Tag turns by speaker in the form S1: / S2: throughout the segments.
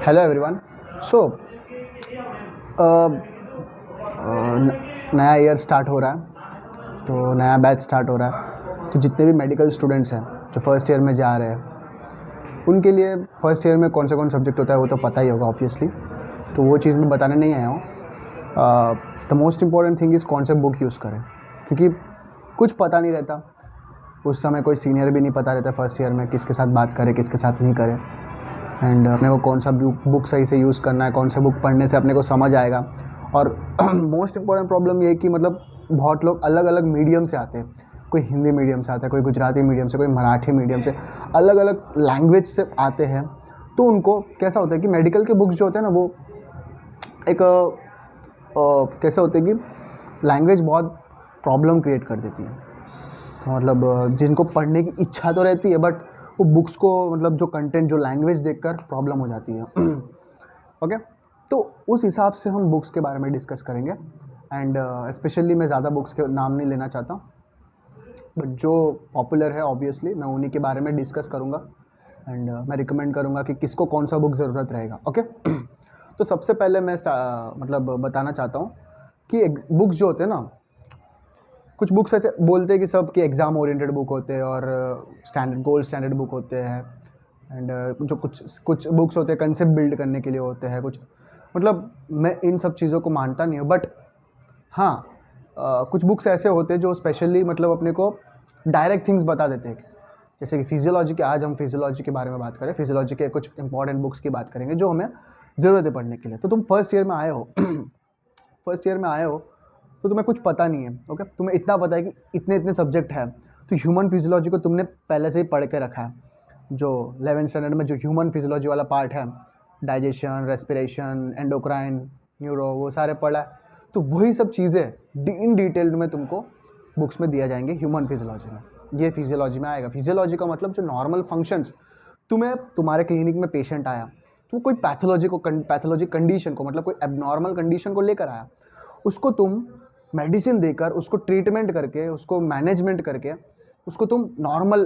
S1: Hello everyone. सो नया year start हो रहा है, तो नया बैच स्टार्ट हो रहा है। तो जितने भी मेडिकल स्टूडेंट्स हैं जो फर्स्ट ईयर में जा रहे हैं, उनके लिए फर्स्ट ईयर में कौन सा सब्जेक्ट होता है वो तो पता ही होगा ऑब्वियसली। तो वो चीज़ मैं बताने नहीं आया हूँ। The most important thing is कौन सा बुक यूज़ करें, क्योंकि कुछ पता नहीं रहता उस समय। कोई सीनियर भी नहीं पता रहता फर्स्ट ईयर में किसके साथ बात करें किसके साथ नहीं करें। एंड अपने को कौन सा बुक सही से यूज़ करना है, कौन सा बुक पढ़ने से अपने को समझ आएगा। और मोस्ट इम्पॉर्टेंट प्रॉब्लम ये है कि मतलब बहुत लोग अलग अलग मीडियम से आते हैं। कोई हिंदी मीडियम से आता है, कोई गुजराती मीडियम से, कोई मराठी मीडियम से, अलग अलग लैंग्वेज से आते हैं। तो उनको कैसा होता है कि मेडिकल के बुक्स जो होते हैं ना, वो एक कैसे होते हैं कि लैंग्वेज बहुत प्रॉब्लम क्रिएट कर देती है। तो मतलब जिनको पढ़ने की इच्छा तो रहती है, बट वो बुक्स को मतलब जो कंटेंट जो लैंग्वेज देखकर प्रॉब्लम हो जाती है। ओके, तो उस हिसाब से हम बुक्स के बारे में डिस्कस करेंगे। एंड स्पेशली मैं ज़्यादा बुक्स के नाम नहीं लेना चाहता, बट जो पॉपुलर है ऑब्वियसली मैं उन्हीं के बारे में डिस्कस करूँगा। एंड मैं रिकमेंड करूँगा कि किसको कौन सा बुक ज़रूरत रहेगा। ओके तो सबसे पहले मैं मतलब बताना चाहता हूँ कि बुक्स जो होते हैं ना, कुछ बुक्स ऐसे बोलते हैं कि सब कि एग्ज़ाम ओरिएंटेड बुक होते हैं और गोल्ड स्टैंडर्ड बुक होते हैं। एंड जो कुछ कुछ बुक्स होते हैं कंसेप्ट बिल्ड करने के लिए होते हैं कुछ। मतलब मैं इन सब चीज़ों को मानता नहीं हूँ, बट हाँ, कुछ बुक्स ऐसे होते हैं जो स्पेशली मतलब अपने को डायरेक्ट थिंग्स बता देते हैं। जैसे कि फिजियोलॉजी के, आज हम फिजियोलॉजी के बारे में बात करें, फिजियोलॉजी के कुछ इंपॉर्टेंट बुक्स की बात करेंगे जो हमें ज़रूरत है पढ़ने के लिए। तो तुम फर्स्ट ईयर में आए हो फर्स्ट ईयर में आए हो तो तुम्हें कुछ पता नहीं है। ओके, तुम्हें इतना पता है कि इतने इतने सब्जेक्ट हैं। तो ह्यूमन फिजियोलॉजी को तुमने पहले से ही पढ़ के रखा है। जो 11th स्टैंडर्ड में जो ह्यूमन फिजियोलॉजी वाला पार्ट है, डाइजेशन, रेस्पिरेशन, एंडोक्राइन, न्यूरो, वो सारे पढ़ा है। तो वही सब चीज़ें इन डिटेल्ड में तुमको बुक्स में दिया जाएंगे ह्यूमन फिजियोलॉजी में। ये फिजियोलॉजी में आएगा। फिजियोलॉजी का मतलब जो नॉर्मल फंक्शंस, तुम्हें तुम्हारे क्लिनिक में पेशेंट आया तो कोई पैथोलॉजी कंडीशन को, मतलब कोई एबनॉर्मल कंडीशन को लेकर आया, उसको तुम मेडिसिन देकर, उसको ट्रीटमेंट करके, उसको मैनेजमेंट करके, उसको तुम नॉर्मल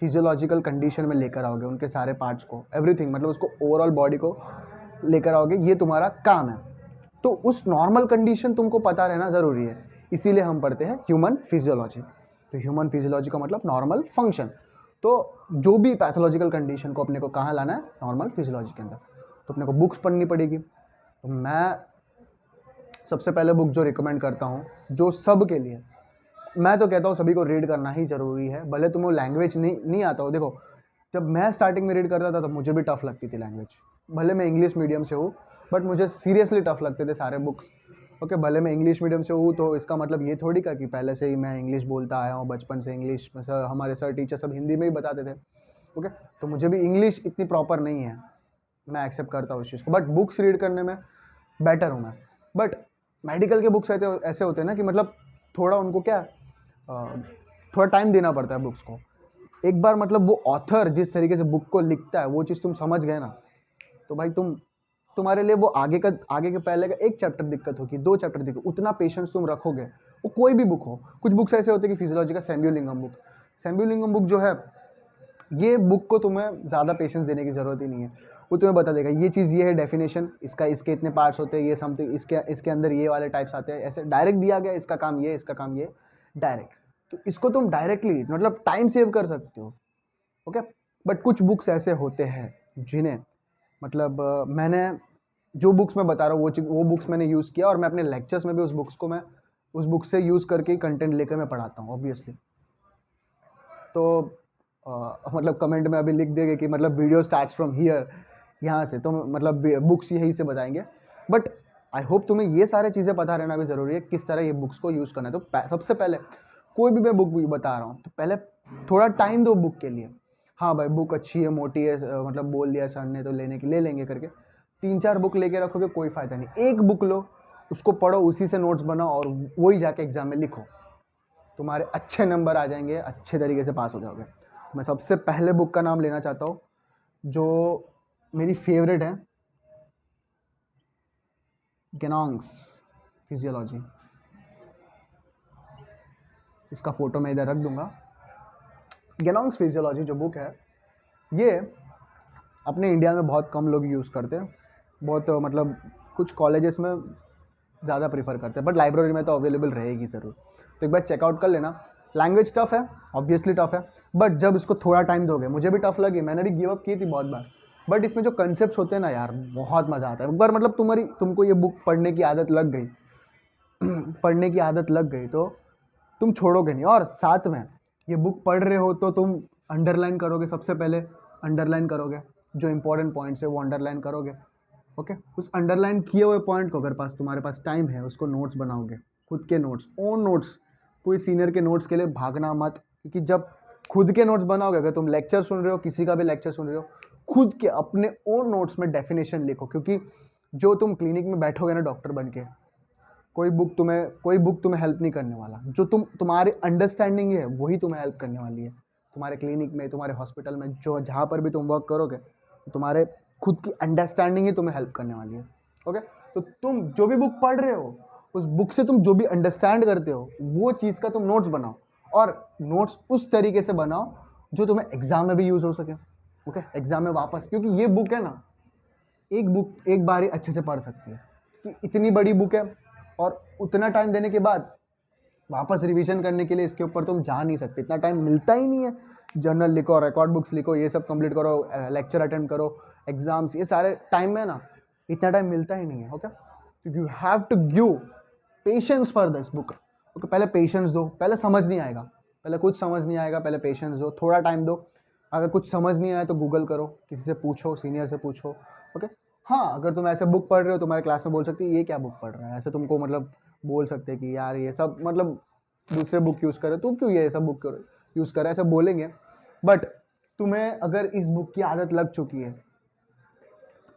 S1: फिजियोलॉजिकल कंडीशन में लेकर आओगे। उनके सारे पार्ट्स को, एवरीथिंग, मतलब उसको ओवरऑल बॉडी को लेकर आओगे। ये तुम्हारा काम है। तो उस नॉर्मल कंडीशन तुमको पता रहना ज़रूरी है, इसीलिए हम पढ़ते हैं ह्यूमन फिजियोलॉजी। तो ह्यूमन फिजियोलॉजी का मतलब नॉर्मल फंक्शन। तो जो भी पैथोलॉजिकल कंडीशन को अपने को कहाँ लाना है, नॉर्मल फिजियोलॉजी के अंदर, तो अपने को बुक्स पढ़नी पड़ेगी। तो मैं सबसे पहले बुक जो रिकमेंड करता हूँ, जो सब के लिए, मैं तो कहता हूँ सभी को रीड करना ही ज़रूरी है, भले तुम्हें लैंग्वेज नहीं आता हो। देखो, जब मैं स्टार्टिंग में रीड करता था तब मुझे भी टफ लगती थी लैंग्वेज। भले मैं इंग्लिश मीडियम से हूँ, बट मुझे सीरियसली टफ लगते थे सारे बुक्स। ओके, भले मैं इंग्लिश मीडियम से हूँ तो इसका मतलब ये थोड़ी का कि पहले से ही मैं इंग्लिश बोलता आया हूँ, बचपन से इंग्लिश में। सर, हमारे सर टीचर सब हिंदी में ही बताते थे। ओके, तो मुझे भी इंग्लिश इतनी प्रॉपर नहीं है, मैं एक्सेप्ट करता हूँ उस चीज़ को, बट बुक्स रीड करने में बेटर हूँ मैं। बट मेडिकल के बुक्स ऐसे होते हैं ना कि मतलब थोड़ा उनको क्या, थोड़ा टाइम देना पड़ता है बुक्स को। एक बार मतलब वो ऑथर जिस तरीके से बुक को लिखता है, वो चीज़ तुम समझ गए ना, तो भाई तुम्हारे लिए वो आगे के पहले का एक चैप्टर दिक्कत होगी, 2 चैप्टर दिक्कत, उतना पेशेंस तुम रखोगे, वो कोई भी बुक हो। कुछ बुक्स ऐसे होते हैं कि फिजियोलॉजी का सैम्ब्यूलिंगम बुक जो है, ये बुक को तुम्हें ज़्यादा पेशेंस देने की ज़रूरत ही नहीं है। वो तुम्हें बता देगा ये चीज़ ये है, डेफिनेशन इसका, इसके इतने पार्ट्स होते हैं, ये समथिंग, इसके अंदर ये वाले टाइप्स आते हैं, ऐसे डायरेक्ट दिया गया, इसका काम ये, इसका काम ये, डायरेक्ट। तो इसको तुम डायरेक्टली मतलब टाइम सेव कर सकते हो। ओके, बट कुछ बुक्स ऐसे होते हैं जिन्हें मतलब मैंने जो बुक्स मैं बता रहा हूँ वो बुक्स मैंने यूज़ किया, और मैं अपने लेक्चर्स में भी उस बुक से यूज़ करके ही कंटेंट लेकर मैं पढ़ाता हूँ ऑब्वियसली। तो मतलब कमेंट में अभी लिख देंगे कि मतलब वीडियो स्टार्ट्स फ्रॉम हियर, यहाँ से, तो मतलब बुक्स यही से बताएंगे। बट आई होप तुम्हें ये सारे चीज़ें पता रहना भी ज़रूरी है, किस तरह ये बुक्स को यूज़ करना है। तो सबसे पहले कोई भी मैं बुक बता रहा हूँ तो पहले थोड़ा टाइम दो बुक के लिए। हाँ भाई, बुक अच्छी है, मोटी है, मतलब बोल दिया सर ने तो ले लेंगे करके 3-4 बुक लेके रखोगे कोई फ़ायदा नहीं। एक बुक लो, उसको पढ़ो, उसी से नोट्स बनाओ और वही जाके एग्जाम में लिखो, तुम्हारे अच्छे नंबर आ जाएंगे, अच्छे तरीके से पास हो जाओगे। मैं सबसे पहले बुक का नाम लेना चाहता हूँ जो मेरी फेवरेट है, गेनोंग्स फिजियोलॉजी। इसका फोटो मैं इधर रख दूंगा। गेनोंग्स फिजियोलॉजी जो बुक है, ये अपने इंडिया में बहुत कम लोग यूज़ करते हैं, बहुत मतलब कुछ कॉलेजेस में ज़्यादा प्रीफर करते हैं, बट लाइब्रेरी में तो अवेलेबल रहेगी ज़रूर। तो एक बार चेकआउट कर लेना। लैंग्वेज टफ़ है, ऑब्वियसली टफ़ है, बट जब इसको थोड़ा टाइम दोगे, मुझे भी टफ़ लगी, मैंने भी गिव अप की थी बहुत बार, बट इसमें जो कंसेप्ट होते हैं ना यार, बहुत मज़ा आता है। एक बार मतलब तुमको ये बुक पढ़ने की आदत लग गई पढ़ने की आदत लग गई तो तुम छोड़ोगे नहीं। और साथ में ये बुक पढ़ रहे हो तो तुम अंडरलाइन करोगे, सबसे पहले अंडरलाइन करोगे, जो इंपॉर्टेंट पॉइंट्स है वो अंडरलाइन करोगे। ओके, उस अंडरलाइन किए हुए पॉइंट को अगर तुम्हारे पास टाइम है, उसको नोट्स बनाओगे, खुद के नोट्स, ओन नोट्स। कोई सीनियर के नोट्स के लिए भागना मत, क्योंकि जब खुद के नोट्स बनाओगे, अगर तुम लेक्चर सुन रहे हो, किसी का भी लेक्चर सुन रहे हो, खुद के अपने ओन नोट्स में डेफिनेशन लिखो, क्योंकि जो तुम क्लिनिक में बैठोगे ना डॉक्टर बन के, कोई बुक तुम्हें हेल्प नहीं करने वाला। जो तुम्हारी अंडरस्टैंडिंग है वही तुम्हें हेल्प करने वाली है। तुम्हारे क्लिनिक में, तुम्हारे हॉस्पिटल में, जो जहाँ पर भी तुम वर्क करोगे, तुम्हारे खुद की अंडरस्टैंडिंग ही तुम्हें हेल्प करने वाली है। ओके, तो तुम जो भी बुक पढ़ रहे हो, उस बुक से तुम जो भी अंडरस्टैंड करते हो, वो चीज़ का तुम नोट्स बनाओ, और नोट्स उस तरीके से बनाओ जो तुम्हें एग्जाम में भी यूज़ हो सके। ओके, एग्जाम में वापस, क्योंकि ये बुक है ना, एक बुक एक बार ही अच्छे से पढ़ सकती है, कि इतनी बड़ी बुक है और उतना टाइम देने के बाद वापस रिवीजन करने के लिए इसके ऊपर तुम जा नहीं सकते, इतना टाइम मिलता ही नहीं है। जर्नल लिखो, रिकॉर्ड बुक्स लिखो, ये सब कंप्लीट करो, लेक्चर अटेंड करो, एग्जाम्स, ये सारे टाइम में ना इतना टाइम मिलता ही नहीं है। Okay, you have to give patience for this book. Okay, पहले पेशेंस दो, पहले समझ नहीं आएगा, पहले कुछ समझ नहीं आएगा, पहले पेशेंस दो, थोड़ा टाइम दो। अगर कुछ समझ नहीं आया तो गूगल करो, किसी से पूछो, सीनियर से पूछो। ओके, हाँ, अगर तुम ऐसे बुक पढ़ रहे हो, तुम्हारे क्लास में बोल सकते ये क्या बुक पढ़ रहा है, ऐसे तुमको मतलब बोल सकते हैं कि यार ये सब मतलब दूसरे बुक यूज़ करे, तू क्यों ये सब बुक यूज़ कर रहा है, ऐसे बोलेंगे। बट तुम्हें अगर इस बुक की आदत लग चुकी है,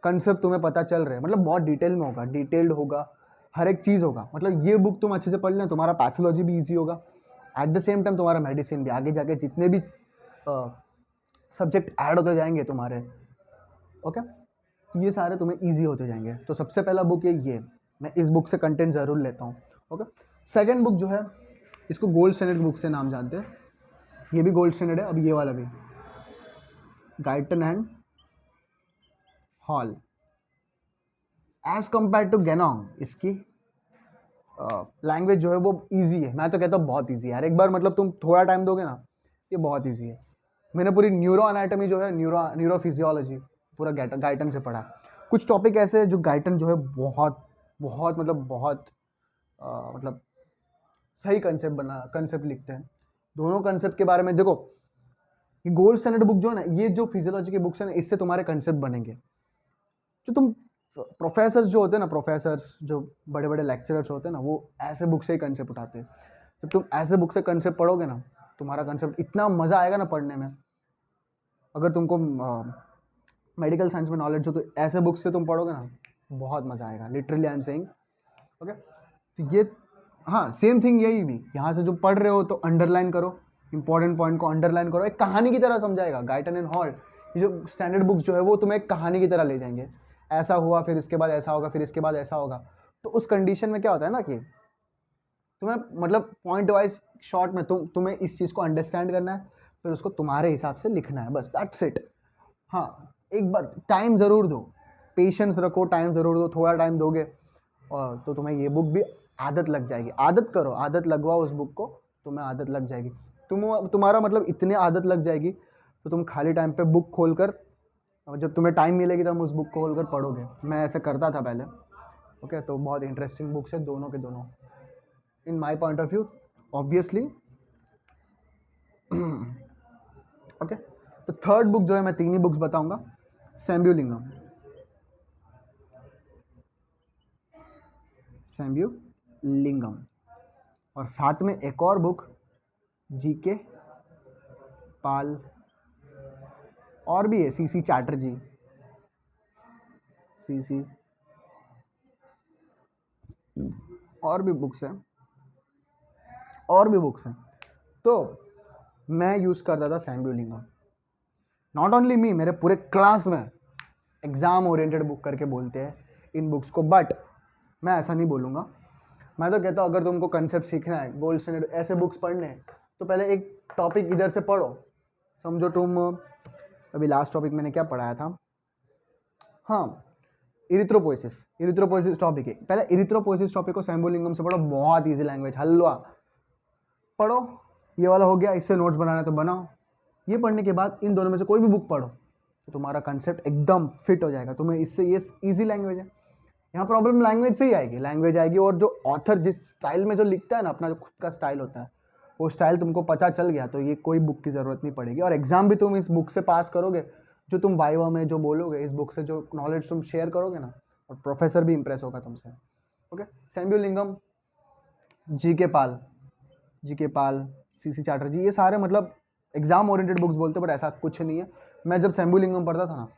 S1: कंसेप्ट तुम्हें पता चल रहा है, मतलब बहुत डिटेल में होगा, डिटेल्ड होगा, हर एक चीज़ होगा, मतलब ये बुक तुम अच्छे से पढ़ लेना, तुम्हारा पैथोलॉजी भी ईजी होगा, एट द सेम टाइम तुम्हारा मेडिसिन भी, आगे जाके जितने भी सब्जेक्ट ऐड होते जाएंगे तुम्हारे, ओके, ये सारे तुम्हें ईजी होते जाएंगे। तो सबसे पहला बुक है ये, मैं इस बुक से कंटेंट ज़रूर लेता हूँ। ओके, सेकेंड बुक जो है, इसको गोल्ड स्टैंडर्ड बुक से नाम जानते हैं, ये भी गोल्ड स्टैंडर्ड है, अब ये वाला भी, Guyton and Hall. As compare to Ganong, इसकी लैंग्वेज जो है वो ईजी है, मैं तो कहता हूँ बहुत ईजी है यार। एक बार मतलब तुम थोड़ा टाइम दोगे ना, ये बहुत ईजी है। मैंने पूरी न्यूरो एनाटॉमी जो है, न्यूरो फिजियोलॉजी पूरा गाइटन से पढ़ा। कुछ टॉपिक ऐसे हैं जो गाइटन जो है बहुत बहुत मतलब बहुत मतलब सही कंसेप्ट लिखते हैं। दोनों कंसेप्ट के बारे में देखो, ये गोल्ड स्टैंडर्ड बुक जो है ना, ये जो फिजियोलॉजी की बुक्स है ना, इससे तुम्हारे कंसेप्ट बनेंगे। जो तुम प्रोफेसर्स जो होते हैं ना, प्रोफेसर्स जो बड़े बड़े लेक्चरर्स होते हैं ना, वो ऐसे बुक से ही कंसेप्ट उठाते हैं। जब तुम ऐसे बुक से कंसेप्ट पढ़ोगे ना, तुम्हारा कंसेप्ट इतना मज़ा आएगा ना पढ़ने में। अगर तुमको मेडिकल साइंस में नॉलेज हो तो ऐसे बुक्स से तुम पढ़ोगे ना, बहुत मज़ा आएगा, literally I am saying. Okay, तो ये, हाँ, सेम थिंग यही भी, यहाँ से जो पढ़ रहे हो तो अंडरलाइन करो, इंपॉर्टेंट पॉइंट को अंडरलाइन करो, एक कहानी की तरह समझाएगा गाइटन एंड हॉल। ये जो स्टैंडर्ड बुक्स जो है वो तुम्हें एक कहानी की तरह ले जाएंगे, ऐसा हुआ, फिर इसके बाद ऐसा होगा, फिर इसके बाद ऐसा होगा। तो उस कंडीशन में क्या होता है ना, कि तुम्हें मतलब पॉइंट वाइज शॉर्ट में तुम्हें इस चीज़ को अंडरस्टैंड करना है, फिर उसको तुम्हारे हिसाब से लिखना है, बस दैट्स इट। हाँ, एक बार टाइम ज़रूर दो, पेशेंस रखो, टाइम ज़रूर दो, थोड़ा टाइम दोगे और तो तुम्हें ये बुक भी आदत लग जाएगी। आदत करो, आदत लगवाओ उस बुक को, तुम्हें आदत लग जाएगी। तुम्हारा मतलब इतने आदत लग जाएगी तो तुम खाली टाइम पे बुक खोलकर, और जब तुम्हें टाइम मिलेगी तब उस बुक को खोलकर पढ़ोगे। मैं ऐसे करता था पहले। ओके, तो बहुत इंटरेस्टिंग बुक्स है दोनों के दोनों, in my point of view, obviously. Okay, तो थर्ड बुक जो है, मैं 3 ही बुक्स बताऊंगा। सैम्ब्यूलिंगम, और साथ में एक और बुक जीके पाल, और भी है सीसी चैटर्जी, सीसी, और भी बुक्स हैं, और भी बुक्स हैं। तो मैं यूज़ करता था सैम्ब्यूलिंगम। नॉट ओनली मी, मेरे पूरे क्लास में एग्ज़ाम ओरिएंटेड बुक करके बोलते हैं इन बुक्स को, बट मैं ऐसा नहीं बोलूँगा। मैं तो कहता हूँ अगर तुमको कंसेप्ट सीखना है, गोल्ड स्टैंडर्ड ऐसे बुक्स पढ़ने हैं, तो पहले एक टॉपिक इधर से पढ़ो। समझो तुम, अभी लास्ट टॉपिक मैंने क्या पढ़ाया था, हाँ, इरिथ्रोपोइसिस टॉपिक है। पहले इरिथ्रोपोइसिस टॉपिक को सैम्बुलिंगम से पढ़ो, बहुत ईजी लैंग्वेज, हलवा पढ़ो। ये वाला हो गया, इससे नोट्स बनाना है तो बनाओ। ये पढ़ने के बाद इन दोनों में से कोई भी बुक पढ़ो तो तुम्हारा कंसेप्ट एकदम फिट हो जाएगा तुम्हें। इससे ये ईजी लैंग्वेज है। यहाँ प्रॉब्लम लैंग्वेज से ही आएगी, लैंग्वेज आएगी, और जो ऑथर जिस स्टाइल में जो लिखता है ना, अपना जो खुद का स्टाइल होता है, वो स्टाइल तुमको पता चल गया तो ये कोई बुक की ज़रूरत नहीं पड़ेगी। और एग्जाम भी तुम इस बुक से पास करोगे, जो तुम वाइवा में जो बोलोगे, इस बुक से जो नॉलेज तुम शेयर करोगे ना, और प्रोफेसर भी इंप्रेस होगा तुमसे। ओके, सैम्बुलिंगम, जी के पाल, सीसी चैटर्जी, ये सारे मतलब एग्जाम ओरिएंटेड बुक्स बोलते हैं, बट ऐसा कुछ नहीं है। मैं जब सैम्बुलिंगम पढ़ता था ना,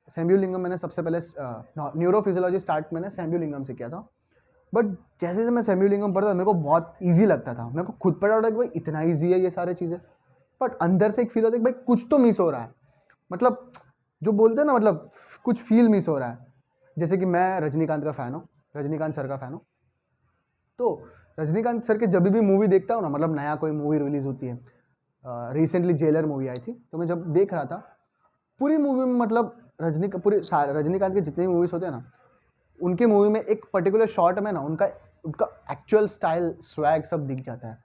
S1: सैम्बुलिंगम मैंने सबसे पहले न्यूरोफिजियोलॉजी स्टार्ट मैंने सैम्बुलिंगम से किया था। बट जैसे जैसे मैं सैम्बुलिंगम पढ़ता था मेरे को बहुत ईजी लगता था, मेरे को खुद पता था कि भाई इतना ईजी है ये सारी चीज़ें, बट अंदर से एक फील होता है कि भाई कुछ तो मिस हो रहा है। मतलब जो बोलते हैं ना, मतलब कुछ फील मिस हो रहा है। जैसे कि मैं रजनीकांत का फ़ैन हूँ, रजनीकांत सर का फ़ैन हूँ, तो रजनीकांत सर के जब भी मूवी देखता हूँ ना, मतलब नया कोई मूवी रिलीज़ होती है, रिसेंटली जेलर मूवी आई थी, तो मैं जब देख रहा था पूरी मूवी में, मतलब रजनीकांत के जितने भी मूवीज़ होते हैं ना, उनके मूवी में एक पर्टिकुलर शॉट में ना उनका उनका एक्चुअल स्टाइल स्वैग सब दिख जाता है।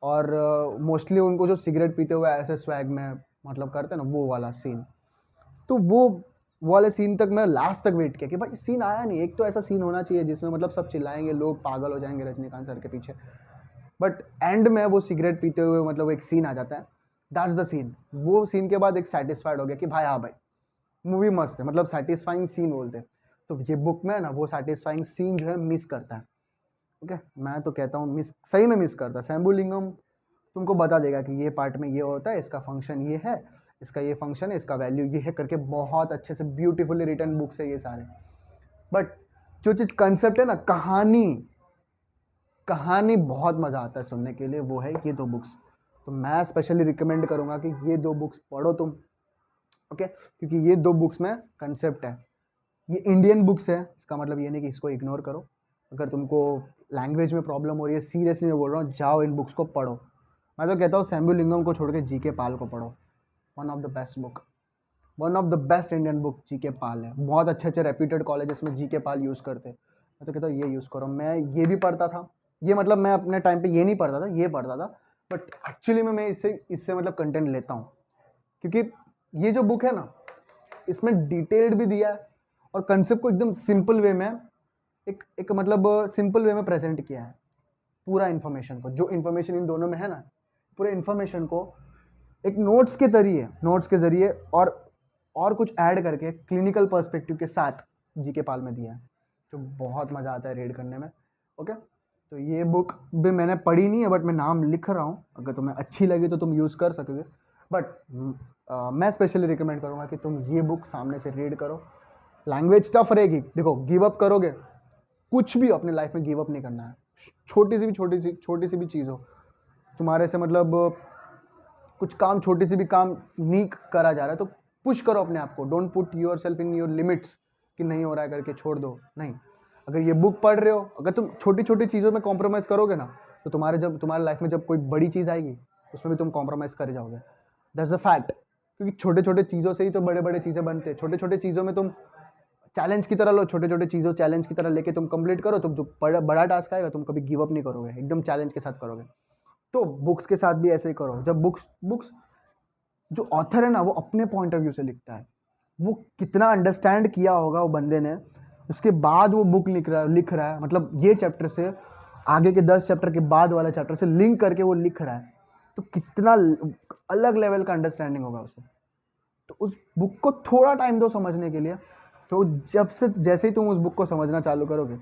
S1: और मोस्टली उनको जो सिगरेट पीते हुए ऐसे स्वैग में मतलब करते हैं ना, वो वाला सीन, तो वो वाले सीन तक मैं लास्ट तक वेट किया कि भाई सीन आया नहीं। एक तो ऐसा सीन होना चाहिए जिसमें मतलब सब चिल्लाएंगे, लोग पागल हो जाएंगे रजनीकांत सर के पीछे, बट एंड में वो सिगरेट पीते हुए मतलब एक सीन आ जाता है, दैट्स द सीन। वो सीन के बाद एक सेटिस्फाइड हो गया कि भाई हाँ भाई मूवी मस्त है, मतलब सेटिस्फाइंग सीन बोलते हैं। तो ये बुक में ना वो सेटिस्फाइंग सीन जो है मिस करता है। ओके, मैं तो कहता हूँ मिस, सही में मिस करता है। सैम्बुलिंगम तुमको बता देगा कि ये पार्ट में ये होता है, इसका फंक्शन ये है, इसका ये फंक्शन है, इसका वैल्यू ये है करके, बहुत अच्छे से ब्यूटीफुली रिटन बुक्स है ये सारे। बट जो चीज़ कंसेप्ट है ना, कहानी बहुत मज़ा आता है सुनने के लिए, वो है ये दो बुक्स। तो मैं स्पेशली रिकमेंड करूँगा कि ये दो बुक्स पढ़ो तुम। ओके, क्योंकि ये दो बुक्स में कंसेप्ट है। ये इंडियन बुक्स है, इसका मतलब ये नहीं कि इसको इग्नोर करो। अगर तुमको लैंग्वेज में प्रॉब्लम हो रही है, सीरियसली मैं बोल रहा हूँ, जाओ इन बुक्स को पढ़ो। मैं तो कहता हूँ सैम्बुलिंगम को छोड़ के जी के पाल को पढ़ो, one of the best book, one of the best Indian book G K Pal है। बहुत अच्छे अच्छे रेप्यूटेड कॉलेजेस में जी के पाल यूज़ करते हैं। मैं तो कहता हूँ ये यूज़ करो। मैं ये भी पढ़ता था, ये मतलब मैं अपने टाइम पे ये नहीं पढ़ता था, ये पढ़ता था, बट एक्चुअली में मैं इससे मतलब कंटेंट लेता हूँ, क्योंकि ये जो बुक है ना, इसमें डिटेल्ड भी दिया है और कंसेप्ट को एकदम सिंपल वे में एक मतलब सिंपल वे में प्रेजेंट किया है। पूरा इन्फॉर्मेशन को, जो इन्फॉर्मेशन इन दोनों में है ना, पूरे इन्फॉर्मेशन को एक नोट्स के जरिए और कुछ ऐड करके क्लिनिकल पर्सपेक्टिव के साथ जी के पाल में दिया है, जो बहुत मज़ा आता है रीड करने में। ओके, तो ये बुक भी मैंने पढ़ी नहीं है, बट मैं नाम लिख रहा हूँ, अगर तुम्हें अच्छी लगी तो तुम यूज़ कर सकोगे। बट मैं स्पेशली रिकमेंड करूँगा कि तुम ये बुक सामने से रीड करो। लैंग्वेज टफ रहेगी, देखो गिव अप करोगे, कुछ भी अपने लाइफ में गिव अप नहीं करना है। छोटी सी भी चीज़ हो तुम्हारे से, मतलब कुछ काम, छोटी सी भी काम नहीं करा जा रहा है तो पुश करो अपने आप को। Don't put your self in your limits कि नहीं हो रहा है करके छोड़ दो, नहीं। अगर ये बुक पढ़ रहे हो, अगर तुम छोटी छोटी चीज़ों में कॉम्प्रोमाइज़ करोगे ना, तो तुम्हारे लाइफ में जब कोई बड़ी चीज़ आएगी उसमें भी तुम कॉम्प्रोमाइज़ कर जाओगे। दैट्स अ फैक्ट, क्योंकि छोटे छोटे चीज़ों से ही तो बड़े बड़े चीज़ें बनते हैं। छोटे छोटे चीज़ों में तुम चैलेंज की तरह लो, छोटे छोटे चीज़ों चैलेंज की तरह लेके तुम कंप्लीट करो, तो जो बड़ा टास्क आएगा तुम कभी गिव अप नहीं करोगे, एकदम चैलेंज के साथ करोगे। तो बुक्स के साथ भी ऐसे ही करो। जब बुक्स जो ऑथर है ना, वो अपने पॉइंट ऑफ व्यू से लिखता है, वो कितना अंडरस्टैंड किया होगा वो बंदे ने, उसके बाद वो बुक लिख रहा है, मतलब ये चैप्टर से आगे के 10 चैप्टर के बाद वाला चैप्टर से लिंक करके वो लिख रहा है, तो कितना अलग लेवल का अंडरस्टैंडिंग होगा उसे। तो उस बुक को थोड़ा टाइम दो समझने के लिए। तो जैसे ही तुम उस बुक को समझना चालू करोगे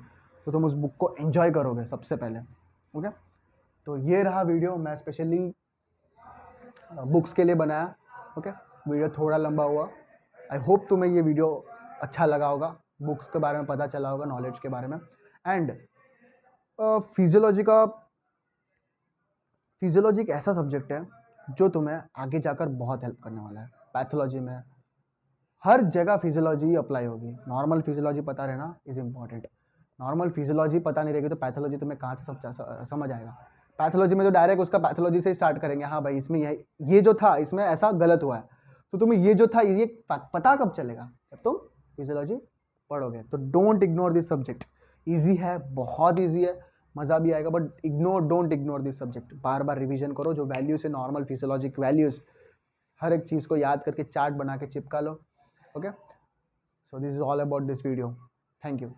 S1: तो तुम उस बुक को एंजॉय करोगे सबसे पहले। ओके, तो ये रहा वीडियो, मैं स्पेशली बुक्स के लिए बनाया। ओके, वीडियो थोड़ा लंबा हुआ। आई होप तुम्हें ये वीडियो अच्छा लगा होगा, बुक्स के बारे में पता चला होगा, नॉलेज के बारे में। एंड फिजियोलॉजी एक ऐसा सब्जेक्ट है जो तुम्हें आगे जाकर बहुत हेल्प करने वाला है। पैथोलॉजी में हर जगह फिजियोलॉजी अप्लाई होगी। नॉर्मल फिजियोलॉजी पता रहना इज़ इम्पॉर्टेंट। नॉर्मल फिजियोलॉजी पता नहीं रहेगी तो पैथोलॉजी तुम्हें कहाँ से समझ आएगा। पैथोलॉजी में तो डायरेक्ट उसका पैथोलॉजी से स्टार्ट करेंगे, हाँ भाई इसमें ये जो था इसमें ऐसा गलत हुआ है, तो तुम्हें ये जो था ये पता कब चलेगा, जब तुम फिजियोलॉजी पढ़ोगे। तो don't ignore this subject, easy है, बहुत ईजी है, मज़ा भी आएगा, but don't ignore this subject. Bar bar revision करो, जो वैल्यूज़ है नॉर्मल फिजियोलॉजिक वैल्यूज़, हर एक चीज़ को याद करके चार्ट बना के चिपका लो। Okay, so this is all about this video. Thank you.